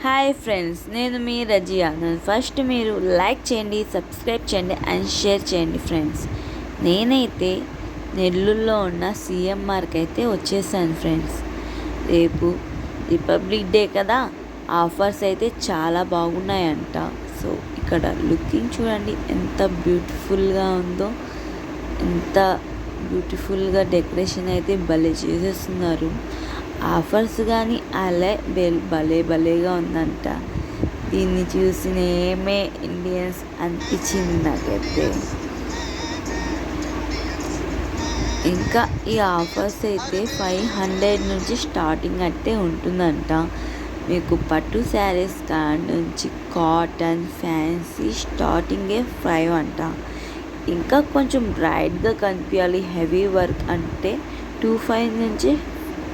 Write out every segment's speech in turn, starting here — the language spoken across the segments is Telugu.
హాయ్ ఫ్రెండ్స్, నేను మీ రజియా. ఫస్ట్ మీరు లైక్ చేయండి, సబ్స్క్రైబ్ చేయండి అండ్ షేర్ చేయండి ఫ్రెండ్స్. నేనైతే నెల్లూరులో ఉన్న సిఎంఆర్కి అయితే వచ్చేసాను ఫ్రెండ్స్. రేపు రిపబ్లిక్ డే కదా, ఆఫర్స్ అయితే చాలా బాగున్నాయంట. సో ఇక్కడ లుకింగ్ చూడండి ఎంత బ్యూటిఫుల్గా ఉందో. ఎంత బ్యూటిఫుల్గా డెకరేషన్ అయితే భలే చేసేస్తున్నారు. ఆఫర్స్ కానీ అలా భలేగా ఉందంట. దీన్ని చూసి ఏమే ఇండియన్స్ అనిపించింది నాకైతే. ఇంకా ఈ ఆఫర్స్ అయితే 500 నుంచి స్టార్టింగ్ అయితే ఉంటుందంట. మీకు పట్టు శారీస్ కాడ నుంచి కాటన్, ఫ్యాన్సీ స్టార్టింగే 5 అంట. ఇంకా కొంచెం బ్రైట్గా కనిపించాలి, హెవీ వర్క్ అంటే 25 నుంచి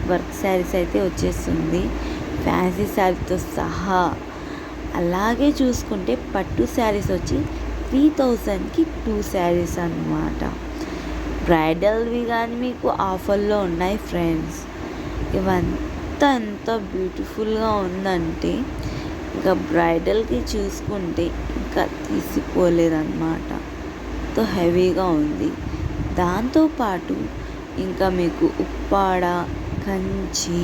వర్క్ శారీస్ అయితే వచ్చేస్తుంది, ఫ్యాన్సీ శారీతో సహా. అలాగే చూసుకుంటే పట్టు శారీస్ వచ్చి 3000కి 2 శారీస్ అన్నమాట. బ్రైడల్వి కానీ మీకు ఆఫర్లో ఉన్నాయి ఫ్రెండ్స్. ఇవంతా ఎంత బ్యూటిఫుల్గా ఉందంటే ఇంకా బ్రైడల్కి చూసుకుంటే ఇంకా తీసిపోలేదన్నమాట. ఎంతో హెవీగా ఉంది. దాంతోపాటు ఇంకా మీకు ఉప్పాడ, కంచి,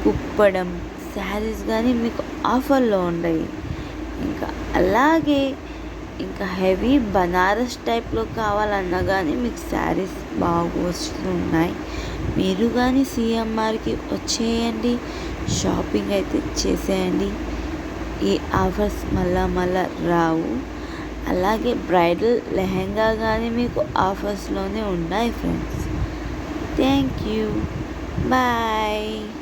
కుప్పడం శారీస్ కానీ మీకు ఆఫర్లో ఉన్నాయి. ఇంకా అలాగే ఇంకా హెవీ బనారస్ టైప్లో కావాలన్నా కానీ మీకు శారీస్ బాగా వస్తున్నాయి. మీరు కానీ సిఎంఆర్కి వచ్చేయండి, షాపింగ్ అయితే చేసేయండి. ఈ ఆఫర్స్ మళ్ళా రావు. అలాగే బ్రైడల్ లెహెంగా కానీ మీకు ఆఫర్స్లోనే ఉన్నాయి ఫ్రెండ్స్. Thank you. Bye.